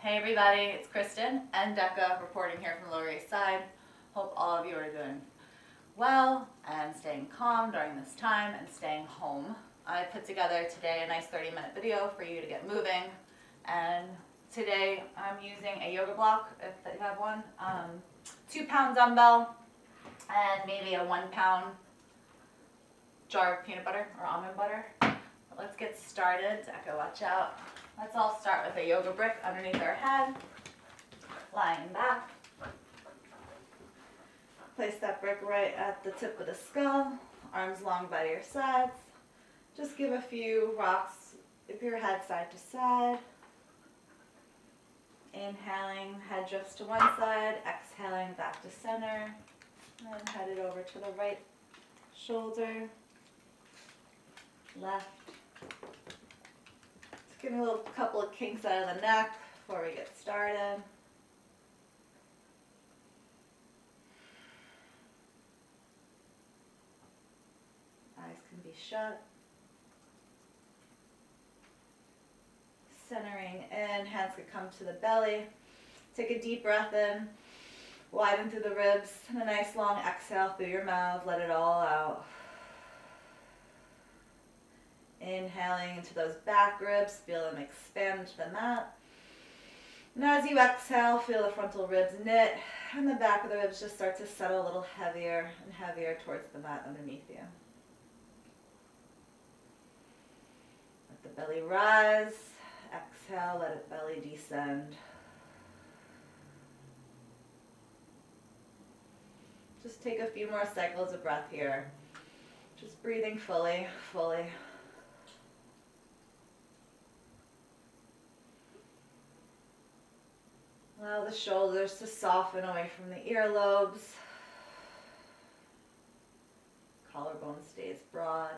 Hey everybody, it's Kristen and Becca reporting here from the Lower East Side. Hope all of you are doing well and staying calm during this time and staying home. I put together today a nice 30-minute video for you to get moving, and today I'm using a yoga block, if you have one, 2-pound dumbbell and maybe a 1-pound jar of peanut butter or almond butter. But let's get started. Becca, watch out. Let's all start with a yoga brick underneath our head, lying back. Place that brick right at the tip of the skull, arms long by your sides. Just give a few rocks with your head side to side. Inhaling, head drifts to one side, exhaling back to center, and headed over to the right shoulder, left. Give me a couple of kinks out of the neck before we get started. Eyes can be shut. Centering in, hands can come to the belly. Take a deep breath in, widen through the ribs, and a nice long exhale through your mouth. Let it all out. Inhaling into those back ribs, feel them expand to the mat. And as you exhale, feel the frontal ribs knit, and the back of the ribs just start to settle a little heavier and heavier towards the mat underneath you. Let the belly rise. Exhale, let it belly descend. Just take a few more cycles of breath here. Just breathing fully, fully. Allow the shoulders to soften away from the earlobes. Collarbone stays broad.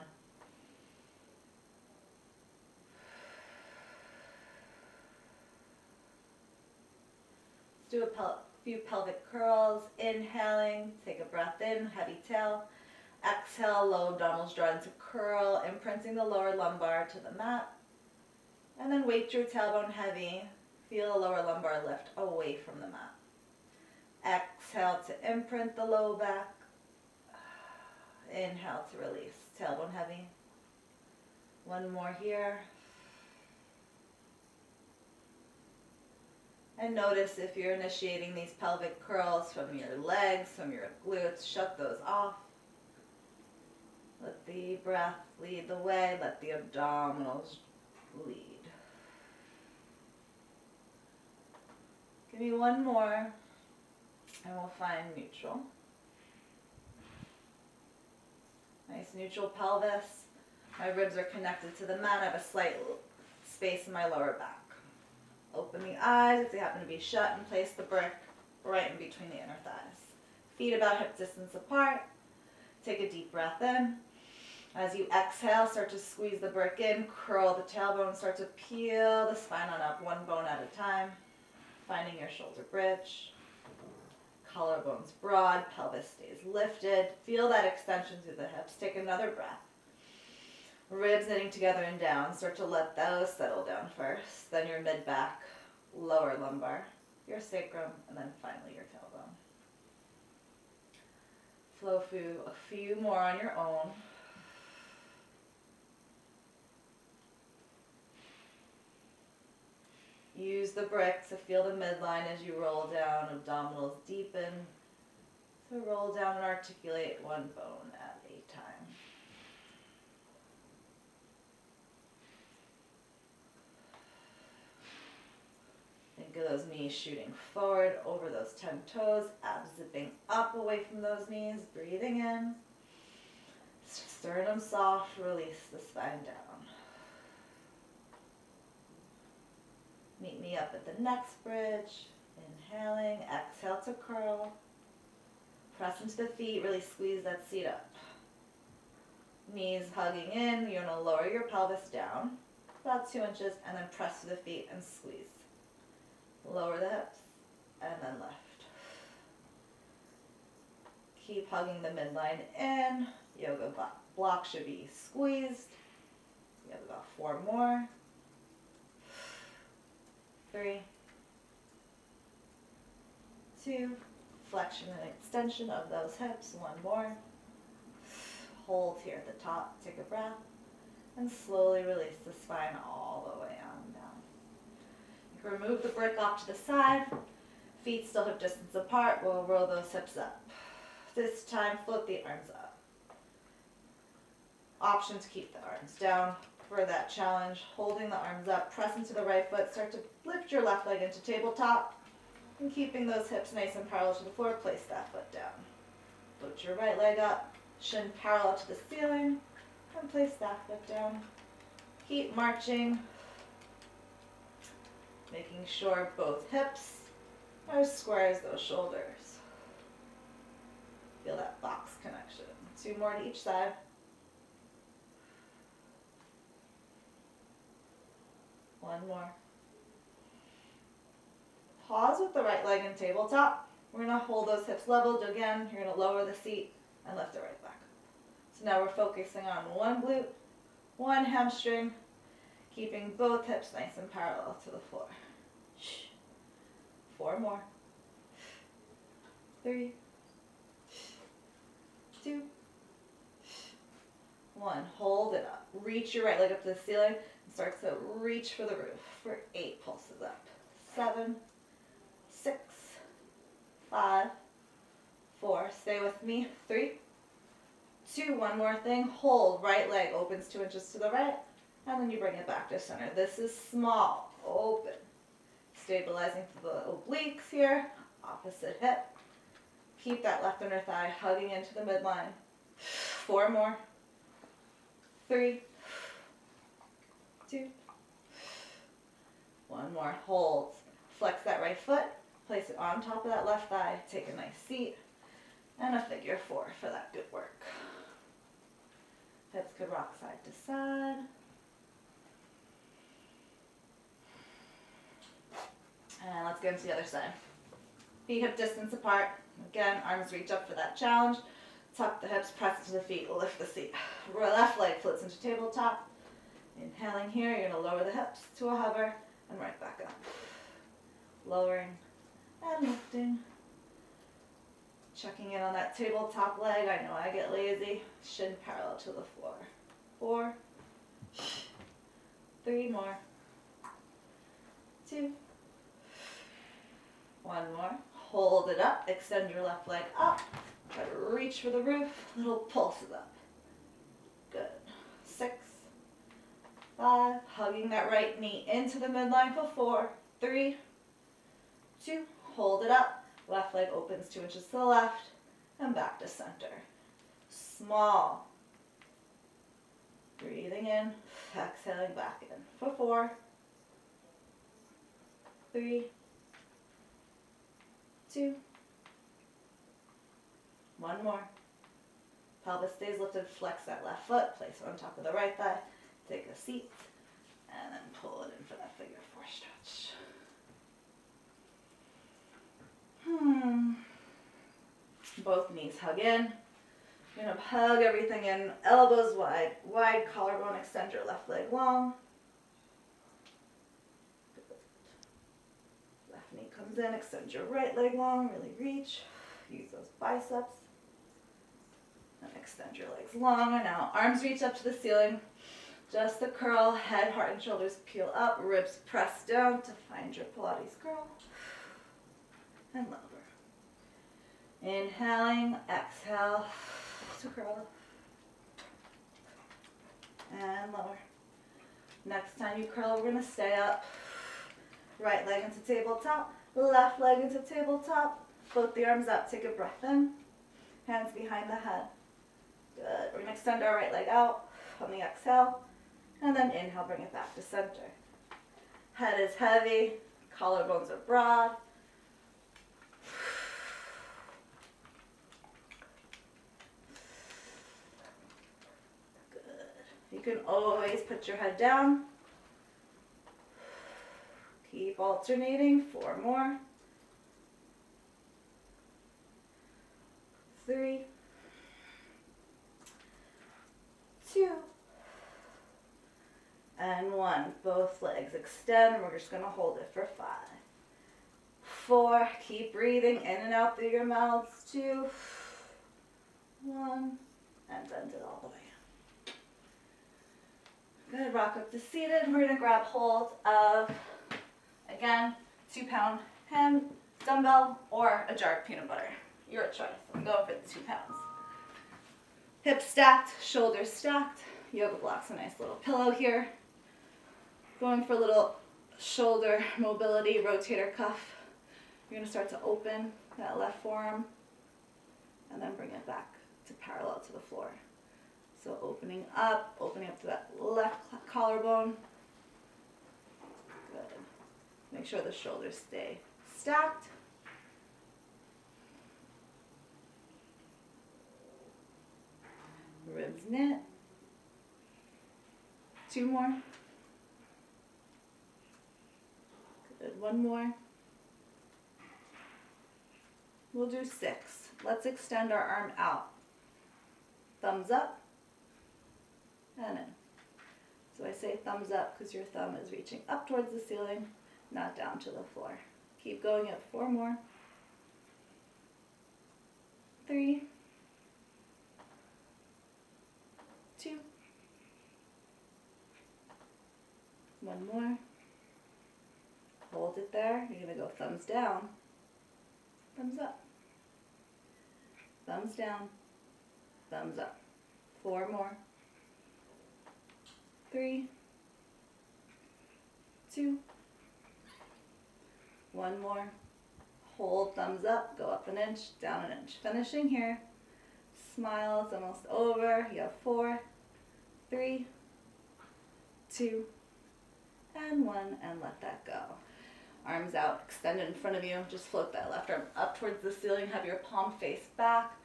Let's do a few pelvic curls. Inhaling, take a breath in, heavy tail. Exhale, low abdominals draw into curl, imprinting the lower lumbar to the mat. And then weight your tailbone heavy. Feel the lower lumbar lift away from the mat. Exhale to imprint the low back. Inhale to release. Tailbone heavy. One more here. And notice if you're initiating these pelvic curls from your legs, from your glutes, shut those off. Let the breath lead the way. Let the abdominals lead. Give me one more, and we'll find neutral. Nice neutral pelvis. My ribs are connected to the mat. I have a slight space in my lower back. Open the eyes if they happen to be shut, and place the brick right in between the inner thighs. Feet about hip distance apart. Take a deep breath in. As you exhale, start to squeeze the brick in. Curl the tailbone. Start to peel the spine on up, one bone at a time. Finding your shoulder bridge. Collarbones broad, pelvis stays lifted. Feel that extension through the hips. Take another breath. Ribs knitting together and down. Start to let those settle down first. Then your mid-back, lower lumbar, your sacrum, and then finally your tailbone. Flow through a few more on your own. Use the brick to feel the midline as you roll down, abdominals deepen. So roll down and articulate one bone at a time. Think of those knees shooting forward over those 10 toes, abs zipping up away from those knees, breathing in. Sternum soft, release the spine down. Meet me up at the next bridge. Inhaling, exhale to curl. Press into the feet, really squeeze that seat up. Knees hugging in, you're going to lower your pelvis down about 2 inches and then press to the feet and squeeze. Lower the hips and then lift. Keep hugging the midline in. Yoga block should be squeezed. We have about 4 more. 3, 2, flexion and extension of those hips, 1 more. Hold here at the top, take a breath, and slowly release the spine all the way on down. You can remove the brick off to the side, feet still hip distance apart, we'll roll those hips up. This time, float the arms up. Option to keep the arms down for that challenge. Holding the arms up, press into the right foot, start to lift your left leg into tabletop, and keeping those hips nice and parallel to the floor, place that foot down. Float your right leg up, shin parallel to the ceiling, and place that foot down. Keep marching, making sure both hips are as square as those shoulders. Feel that box connection. 2 more to each side. One more. Pause with the right leg in tabletop. We're going to hold those hips leveled again. You're going to lower the seat and lift it right back. So now we're focusing on one glute, one hamstring, keeping both hips nice and parallel to the floor. 4 more. 3, 2, 1. Hold it up. Reach your right leg up to the ceiling and start to reach for the roof for 8 pulses up. 7, 6, 5, 4. Stay with me. 3, 2. One more thing. Hold. Right leg opens 2 inches to the right, and then you bring it back to center. This is small. Open. Stabilizing the obliques here. Opposite hip. Keep that left inner thigh hugging into the midline. 4 more. 3, 2, 1 more. Hold. Flex that right foot. Place it on top of that left thigh. Take a nice seat. And a figure 4 for that good work. Hips could rock side to side. And let's go into the other side. Feet hip distance apart. Again, arms reach up for that challenge. Tuck the hips, press into the feet, lift the seat. Left leg floats into tabletop. Inhaling here, you're going to lower the hips to a hover and right back up. Lowering and lifting. Checking in on that tabletop leg. I know I get lazy. Shin parallel to the floor. 4, 3 more. 2, 1 more. Hold it up. Extend your left leg up. Try to reach for the roof. Little pulses up. Good. 6, 5. Hugging that right knee into the midline for 4, 3, 2. Hold it up. Left leg opens 2 inches to the left and back to center. Small. Breathing in. Exhaling back in for 4, 3, 2. 1 more. Pelvis stays lifted. Flex that left foot. Place it on top of the right thigh. Take a seat. And then pull it in for that figure 4 stretch. Both knees hug in. You're going to hug everything in. Elbows wide. Wide collarbone. Extend your left leg long. Good. Left knee comes in. Extend your right leg long. Really reach. Use those biceps. And extend your legs long. And now arms reach up to the ceiling. Just the curl. Head, heart, and shoulders peel up. Ribs press down to find your Pilates curl. And lower. Inhaling, exhale to curl. And lower. Next time you curl, we're going to stay up. Right leg into tabletop. Left leg into tabletop. Float the arms up. Take a breath in. Hands behind the head. Good. We're going to extend our right leg out on the exhale. And then inhale, bring it back to center. Head is heavy. Collarbones are broad. You can always put your head down. Keep alternating. 4 more. 3, 2, and 1. Both legs extend. We're just going to hold it for 5, 4, keep breathing in and out through your mouths. 2, 1, and bend it all the way. Good, rock up to seated. We're gonna grab hold of, again, 2-pound hand dumbbell or a jar of peanut butter. Your choice. I'm going for the 2 pounds. Hips stacked, shoulders stacked. Yoga block's a nice little pillow here. Going for a little shoulder mobility, rotator cuff. You're gonna start to open that left forearm and then bring it back to parallel to the floor. So opening up to that left collarbone. Good. Make sure the shoulders stay stacked. Ribs knit. 2 more. Good. 1 more. We'll do 6. Let's extend our arm out. Thumbs up and in. So I say thumbs up because your thumb is reaching up towards the ceiling, not down to the floor. Keep going at 4 more. 3, 2, 1 more. Hold it there. You're going to go thumbs down, thumbs up, thumbs down, thumbs up. 4 more. 3, 2, 1 more. Hold, thumbs up, go up an inch, down an inch. Finishing here. Smile, it's almost over. You have 4, 3, 2, and 1, and let that go. Arms out, extended in front of you. Just float that left arm up towards the ceiling. Have your palm face back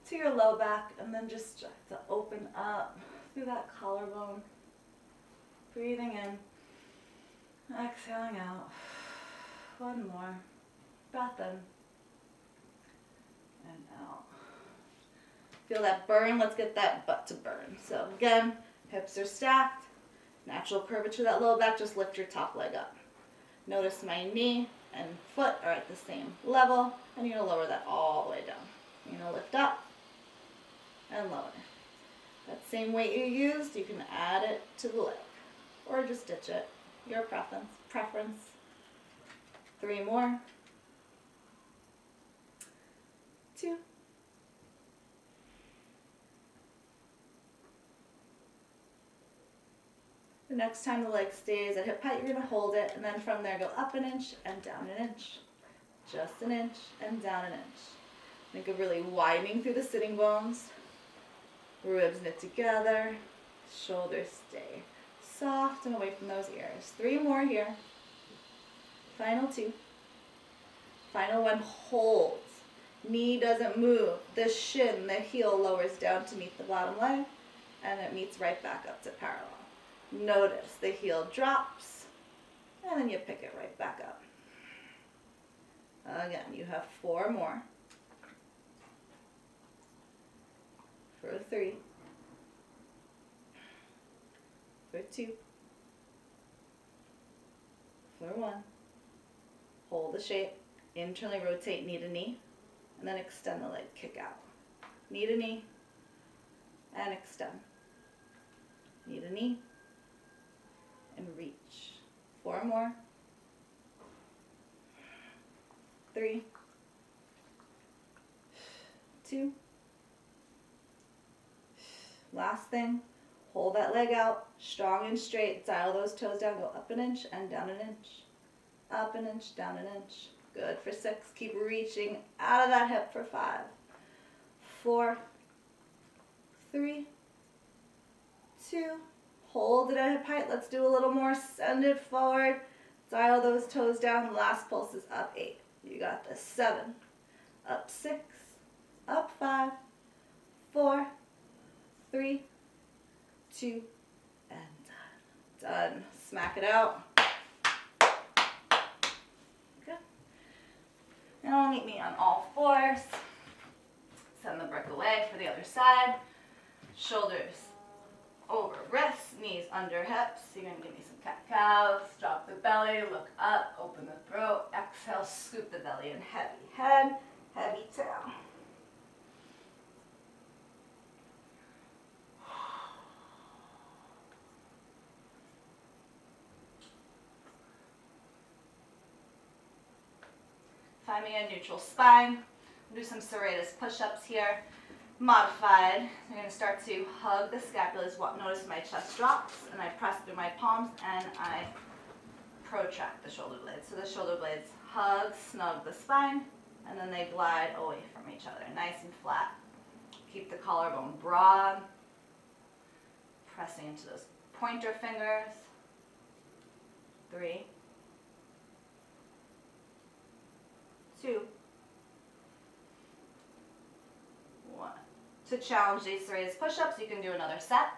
to your low back, and then just to open up through that collarbone. Breathing in, exhaling out. 1 more. Breath in and out. Feel that burn? Let's get that butt to burn. So again, hips are stacked. Natural curvature of that low back. Just lift your top leg up. Notice my knee and foot are at the same level, and you're going to lower that all the way down. You're going to lift up and lower. That same weight you used, you can add it to the leg or just ditch it. Your preference. 3 more. 2. The next time the leg stays at hip height, you're going to hold it, and then from there go up an inch and down an inch. Just an inch and down an inch. Think of really widening through the sitting bones. Ribs knit together. Shoulders stay soft and away from those ears. 3 more here. Final 2. Final 1, holds. Knee doesn't move. The shin, the heel lowers down to meet the bottom leg, and it meets right back up to parallel. Notice the heel drops, and then you pick it right back up. Again, you have 4 more. For 3. For 2. For 1. Hold the shape. Internally rotate knee to knee. And then extend the leg, kick out. Knee to knee. And extend. Knee to knee. And reach. 4 more. 3. 2. Last thing. Hold that leg out, strong and straight. Dial those toes down. Go up an inch and down an inch. Up an inch, down an inch. Good for 6. Keep reaching out of that hip for 5. 4. 3. 2. Hold it at hip height. Let's do a little more. Send it forward. Dial those toes down. Last pulse is up 8. You got this. 7. Up 6. Up 5. 4. 3. 2, and done. Done. Smack it out. Good. Now meet me on all 4s. Send the brick away for the other side. Shoulders over wrists, knees under hips. You're going to give me some cat-cows. Drop the belly, look up, open the throat. Exhale, scoop the belly in. Heavy head, heavy tail. Find me a neutral spine. We'll do some Serratus Push-Ups here. Modified. I'm going to start to hug the scapulas. Notice my chest drops, and I press through my palms, and I protract the shoulder blades. So the shoulder blades hug, snug the spine, and then they glide away from each other, nice and flat. Keep the collarbone broad, pressing into those pointer fingers. 3, 2, 1. To challenge these Serratus push-ups, you can do another set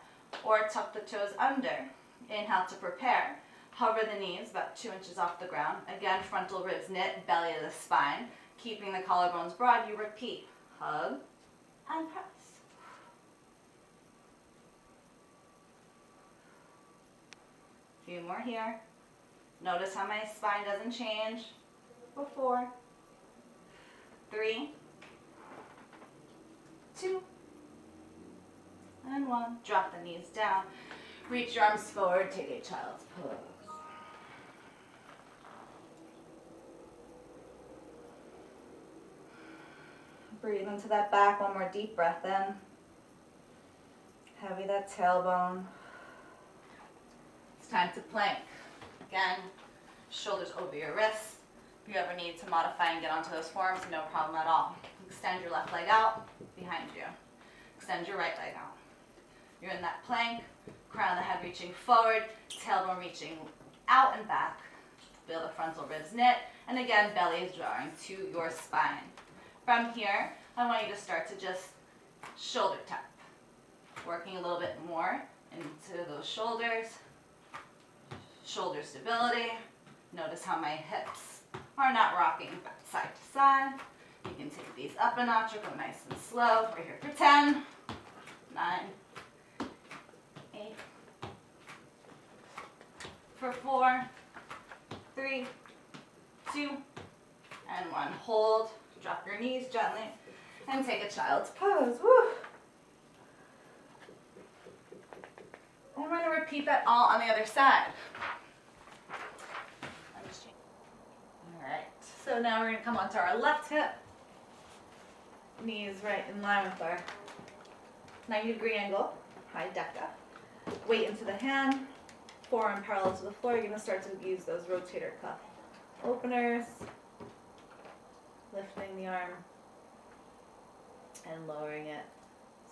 or tuck the toes under. Inhale to prepare. Hover the knees about 2 inches off the ground. Again, frontal ribs knit, belly to the spine. Keeping the collarbones broad, you repeat. Hug and press. A few more here. Notice how my spine doesn't change. 4, 3, 2, and 1. Drop the knees down. Reach your arms forward. Take a child's pose. Breathe into that back. One more deep breath in. Heavy that tailbone. It's time to plank. Again, shoulders over your wrists. If you ever need to modify and get onto those forearms, no problem at all. Extend your left leg out behind you. Extend your right leg out. You're in that plank, crown of the head reaching forward, tailbone reaching out and back. Feel the frontal ribs knit, and again, belly is drawing to your spine. From here, I want you to start to just shoulder tap. Working a little bit more into those shoulders. Shoulder stability. Notice how my hips are not rocking back side to side. You can take these up a notch or go nice and slow. We're here for 10, 9, 8, for 4, 3, 2, and 1. Hold. Drop your knees gently and take a child's pose. Woo. And we're going to repeat that all on the other side. Alright, so now we're going to come onto our left hip. Knees right in line with our 90-degree angle, high deca. Weight into the hand, forearm parallel to the floor. You're going to start to use those rotator cuff openers. Lifting the arm and lowering it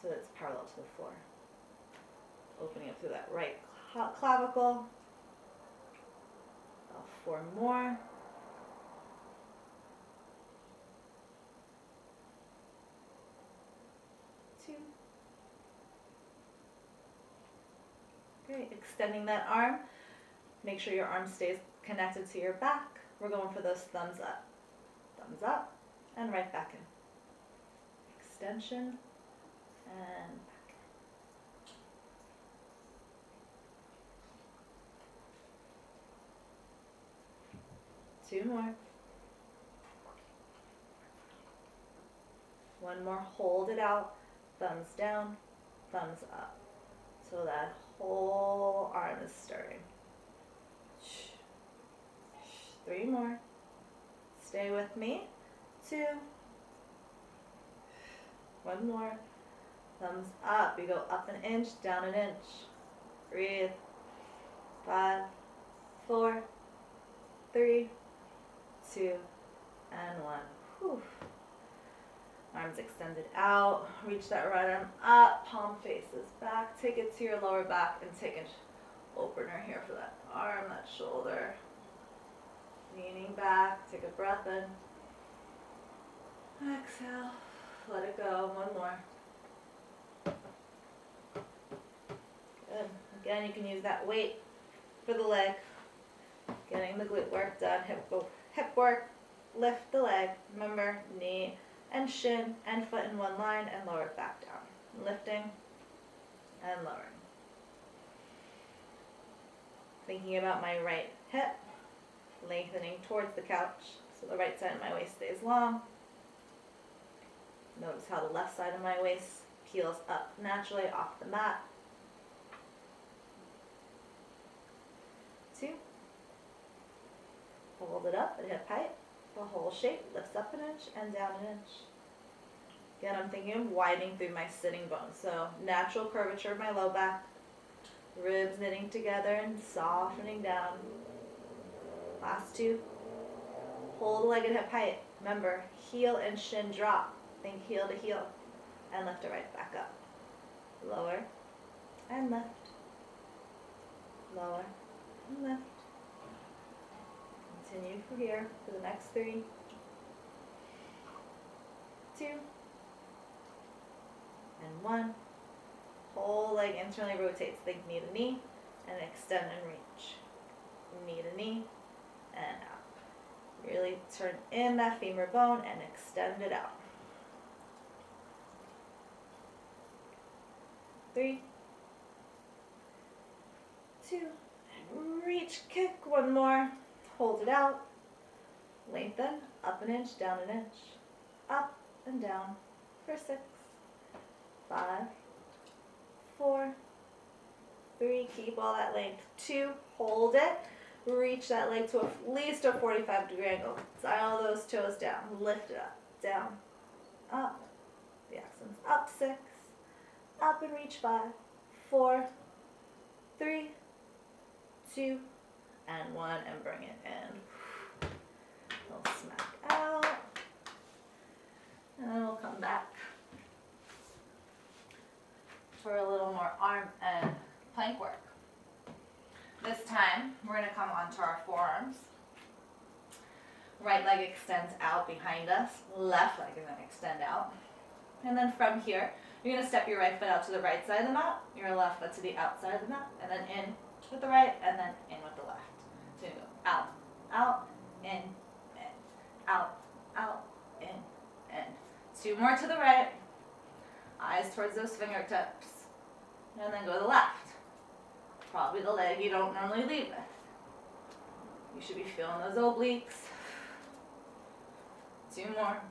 so that it's parallel to the floor. Opening up through that right clavicle. About 4 more. Two. Great. Extending that arm. Make sure your arm stays connected to your back. We're going for those thumbs up. Thumbs up and right back in. Extension and back in. 2 more. 1 more. Hold it out. Thumbs down, thumbs up. So that whole arm is stirring. 3 more. Stay with me. 2. 1 more. Thumbs up. We go up an inch, down an inch. Breathe. 5, 4, 3, 2, and 1. Whew. Arms extended out. Reach that right arm up. Palm faces back. Take it to your lower back and take an opener here for that arm, that shoulder. Leaning back, take a breath in. Exhale, let it go. 1 more. Good. Again, you can use that weight for the leg. Getting the glute work done. Hip work. Lift the leg. Remember, knee and shin and foot in one line and lower it back down. Lifting and lowering. Thinking about my right hip, lengthening towards the couch so the right side of my waist stays long. Notice how the left side of my waist peels up naturally off the mat. 2. Hold it up at hip height. The whole shape lifts up an inch and down an inch. Again, I'm thinking of widening through my sitting bones. So natural curvature of my low back, ribs knitting together and softening down. Last 2. Hold the leg at hip height. Remember, heel and shin drop. Think heel to heel. And lift it right back up. Lower and lift. Lower and lift. Continue from here for the next 3. 2. And 1. Whole leg internally rotates. Think knee to knee and extend and reach. Knee to knee and out. Really turn in that femur bone and extend it out. 3, 2, and reach, kick. 1 more. Hold it out. Lengthen. Up an inch, down an inch. Up and down for 6, 5, 4, 3. Keep all that length. 2. Hold it. Reach that leg to at least a 45-degree angle. Dial those toes down. Lift it up. Down. Up. The accent's up. 6. Up and reach. 5, 4, 3, 2, and 1. And bring it in. We'll smack out. And then we'll come back for a little more arm and plank work. This time, we're going to come onto our forearms. Right leg extends out behind us. Left leg is going to extend out. And then from here, you're going to step your right foot out to the right side of the mat, your left foot to the outside of the mat, and then in with the right, and then in with the left. So you go out, out, in, out, in. 2 more to the right. Eyes towards those fingertips. And then go to the left. Probably the leg you don't normally lead with. You should be feeling those obliques. 2 more.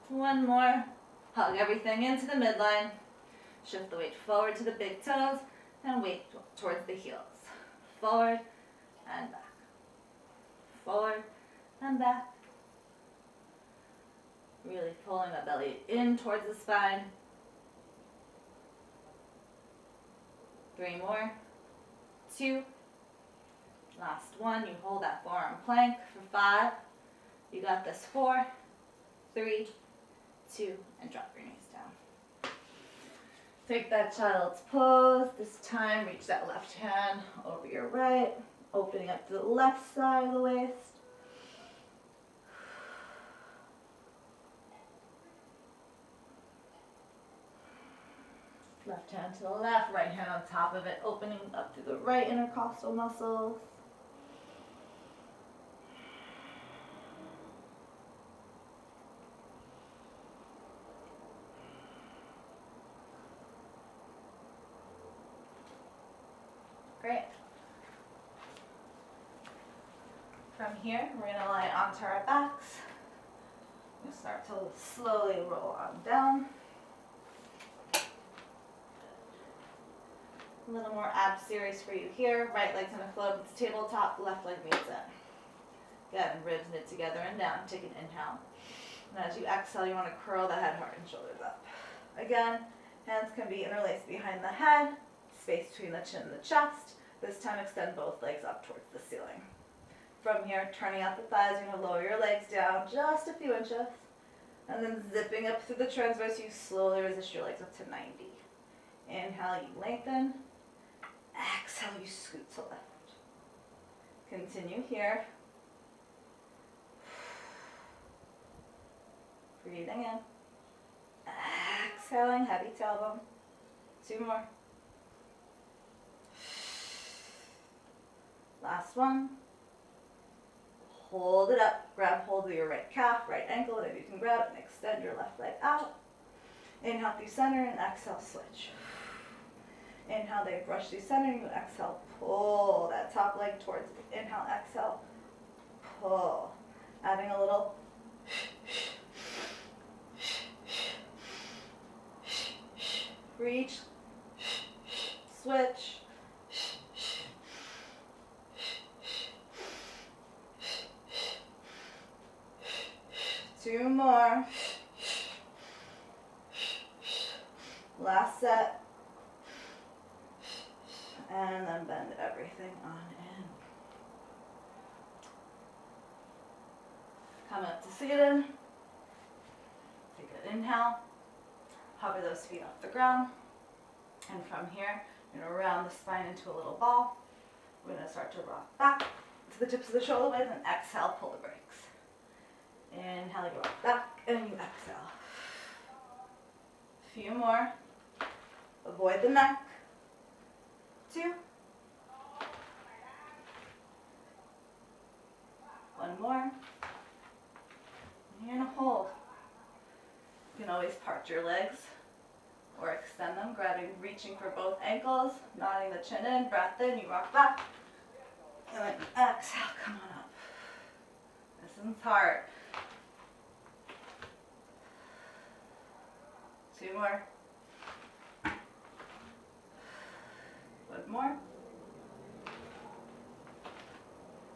1 more. Hug everything into the midline. Shift the weight forward to the big toes and weight towards the heels. Forward and back. Forward and back. Really pulling the belly in towards the spine. 3 more. 2. Last 1. You hold that forearm plank for 5. You got this. 4, 3, 2, and drop your knees down. Take that child's pose. This time, reach that left hand over your right, opening up to the left side of the waist. Left hand to the left, right hand on top of it, opening up through the right intercostal muscles. Great. From here, we're going to lie onto our backs. We'll start to slowly roll on down. A little more ab series for you here. Right leg's going to float into tabletop, left leg meets in. Again, ribs knit together and down. Take an inhale. And as you exhale, you want to curl the head, heart, and shoulders up. Again, hands can be interlaced behind the head, space between the chin and the chest. This time, extend both legs up towards the ceiling. From here, turning out the thighs, you're going to lower your legs down just a few inches. And then zipping up through the transverse, you slowly resist your legs up to 90. Inhale, you lengthen. Exhale, you scoot to lift. Continue here. Breathing in. Exhaling, heavy tailbone. 2 more. Last one. Hold it up. Grab hold of your right calf, right ankle, whatever you can grab, and extend your left leg out. Inhale through center and exhale, switch. Inhale, they brush through center. You exhale, pull that top leg towards you. Inhale, exhale, pull. Adding a little reach, switch. Two more. Last set. And then bend everything on in. Come up to seated. Take an inhale. Hover those feet off the ground. And from here, you're going to round the spine into a little ball. We're going to start to rock back to the tips of the shoulder blades and exhale, pull the brakes. Inhale, you rock back and you exhale. A few more. Avoid the neck. 2. One more. And you're going to hold. You can always part your legs or extend them, reaching for both ankles, nodding the chin in, breath in, you rock back. And then exhale, come on up. This one's hard. 2 more. 1 more.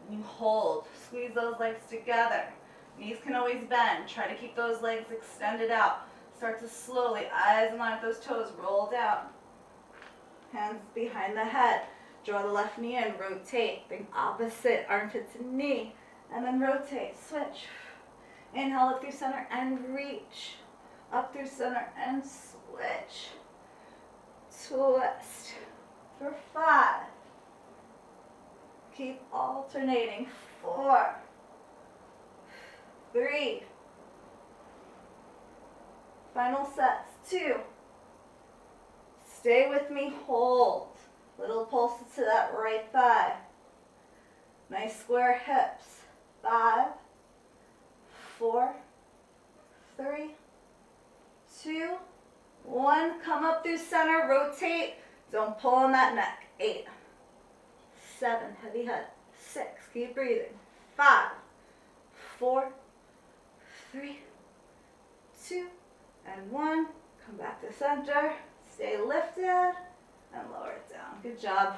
And you hold. Squeeze those legs together. Knees can always bend. Try to keep those legs extended out. Start to slowly, eyes in line with those toes, roll down. Hands behind the head. Draw the left knee in, rotate. Bring opposite armpit to knee. And then rotate, switch. Inhale, up through center and reach. Up through center and switch. Twist. For 5. Keep alternating. 4. 3. Final sets. 2. Stay with me, hold. Little pulses to that right thigh. Nice square hips. 5, 4, 3, 2, 1. Come up through center, rotate. Don't pull on that neck. 8, 7, heavy head. 6, keep breathing. 5, 4, 3, 2, and 1. Come back to center. Stay lifted and lower it down. Good job.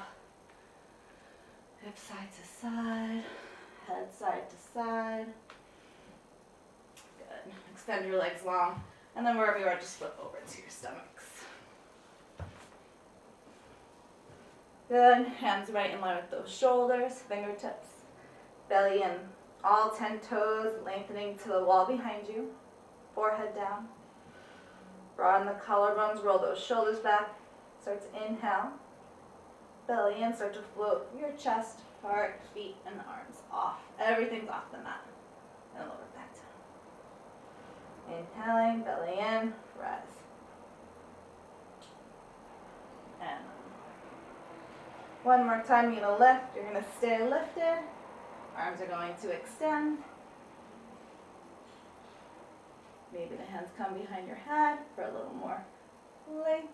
Hip side to side, head side to side. Good. Extend your legs long, and then wherever you are, just flip over to your stomachs. Good. Hands right in line with those shoulders, fingertips, belly in. All 10 toes lengthening to the wall behind you. Forehead down. Broaden the collarbones, roll those shoulders back. Start to inhale. Belly in, start to float your chest, heart, feet, and arms off. Everything's off the mat. And lower back down. Inhaling, belly in, rise. And one more time, you're going to lift. You're going to stay lifted. Arms are going to extend. Maybe the hands come behind your head for a little more length.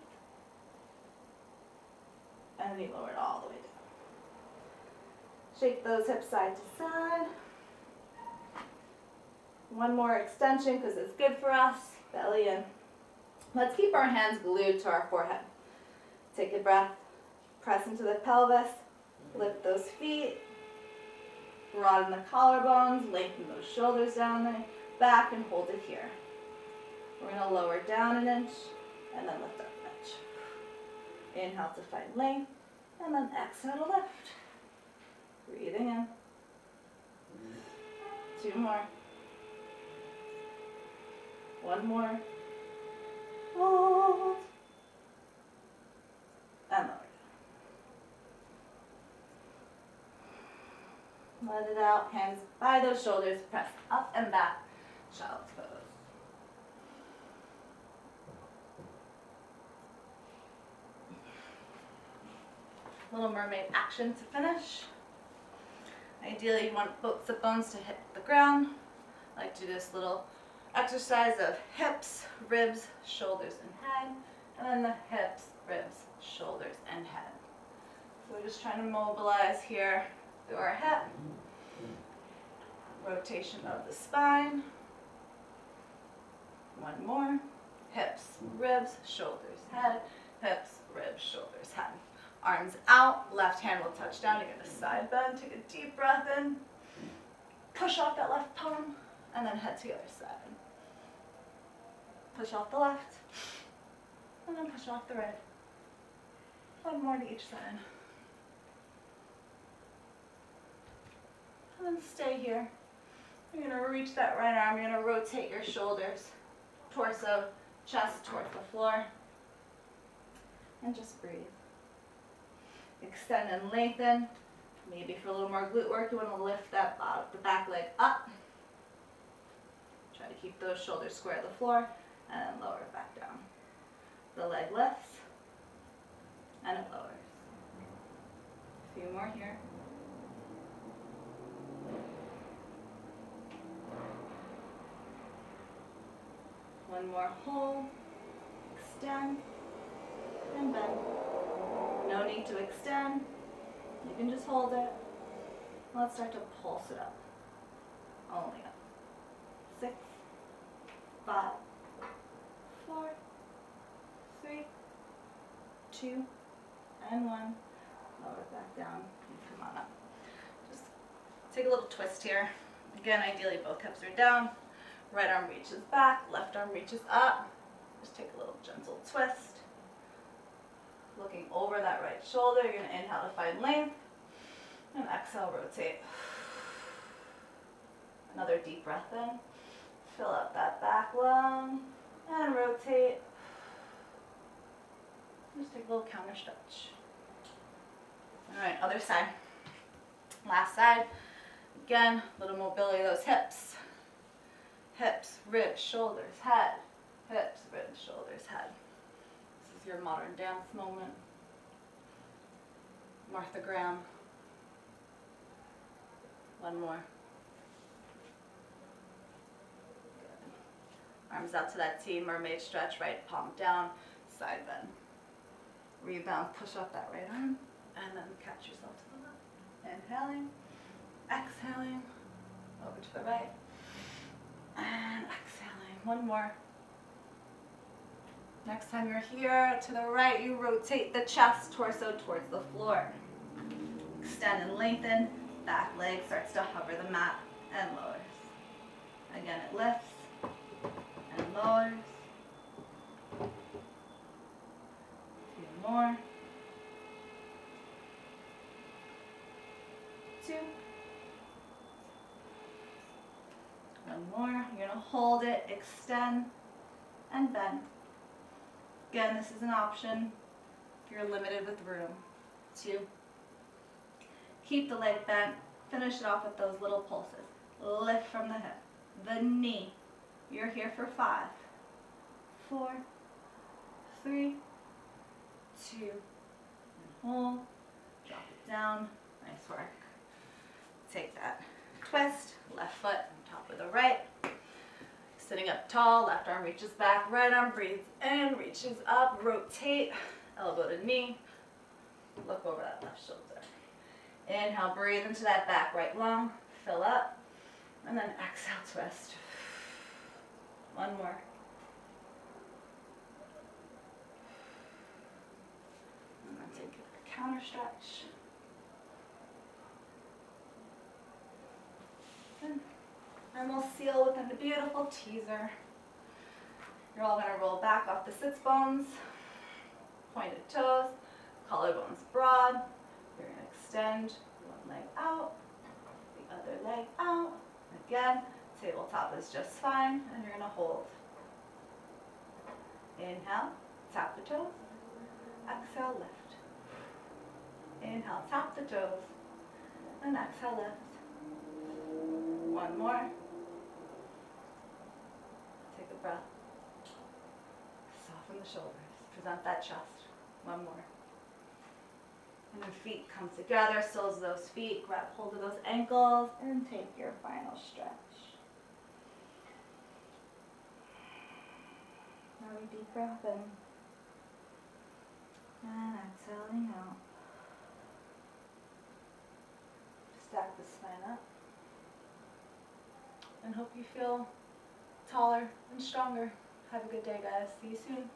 And then you lower it all the way down. Shake those hips side to side. One more extension because it's good for us. Belly in. Let's keep our hands glued to our forehead. Take a breath. Press into the pelvis. Lift those feet. Broaden the collarbones. Lengthen those shoulders down the back and hold it here. We're going to lower down an inch and then lift up an inch. Inhale to find length, and then exhale to lift. Breathing in. 2 more. 1 more. Hold. And lower. Let it out. Hands by those shoulders. Press up and back. Child's pose. Little mermaid action to finish. Ideally, you want both sit bones to hit the ground. I like to do this little exercise of hips, ribs, shoulders, and head. And then the hips, ribs, shoulders, and head. So we're just trying to mobilize here through our hip. Rotation of the spine. One more. Hips, ribs, shoulders, head. Hips, ribs, shoulders, head. Arms out, left hand will touch down. You get a side bend. Take a deep breath in. Push off that left palm, and then head to the other side. Push off the left, and then push off the right. One more to each side. And then stay here. You're going to reach that right arm. You're going to rotate your shoulders, torso, chest towards the floor. And just breathe. Extend and lengthen. Maybe for a little more glute work, you want to lift that the back leg up. Try to keep those shoulders square to the floor, and then lower it back down. The leg lifts, and it lowers. A few more here. One more hold, extend, and bend. No need to extend. You can just hold it. Let's start to pulse it up. Only up. 6, 5, 4, 3, 2, and 1. Lower it back down and come on up. Just take a little twist here. Again, ideally both hips are down. Right arm reaches back, left arm reaches up. Just take a little gentle twist. Looking over that right shoulder, you're going to inhale to find length, and exhale, rotate. Another deep breath in. Fill up that back lung, and rotate. Just take a little counter stretch. All right, other side. Last side. Again, a little mobility of those hips. Hips, ribs, shoulders, head. Hips, ribs, shoulders, head. This is your modern dance moment. Martha Graham. One more. Good. Arms out to that T, mermaid stretch, right palm down, side bend. Rebound, push up that right arm, and then catch yourself to the left. Inhaling, exhaling, over to the right, and exhaling. One more. Next time you're here to the right, you rotate the chest, torso towards the floor. Extend and lengthen. Back leg starts to hover the mat and lowers. Again, it lifts and lowers. A few more. 2. One more. You're going to hold it, extend, and bend. Again, this is an option if you're limited with room. 2. Keep the leg bent. Finish it off with those little pulses. Lift from the hip. The knee. You're here for 5, 4, 3, 2, and hold. Drop it down. Nice work. Take that twist. Left foot on top of the right. Sitting up tall, left arm reaches back, right arm breathes in, reaches up, rotate, elbow to knee, look over that left shoulder. Inhale, breathe into that back right lung, fill up, and then exhale, twist. One more. And then take a counter stretch. And we'll seal within the beautiful teaser. You're all going to roll back off the sits bones, pointed toes, collarbones broad. You're going to extend one leg out, the other leg out. Again, tabletop is just fine, and you're going to hold. Inhale, tap the toes. Exhale, lift. Inhale, tap the toes, and exhale, lift. One more. Take a breath. Soften the shoulders. Present that chest. One more. And then feet come together. Soles of those feet. Grab hold of those ankles. And take your final stretch. Another deep breath in. And exhaling out. Stack the spine up. And hope you feel taller and stronger. Have a good day, guys. See you soon.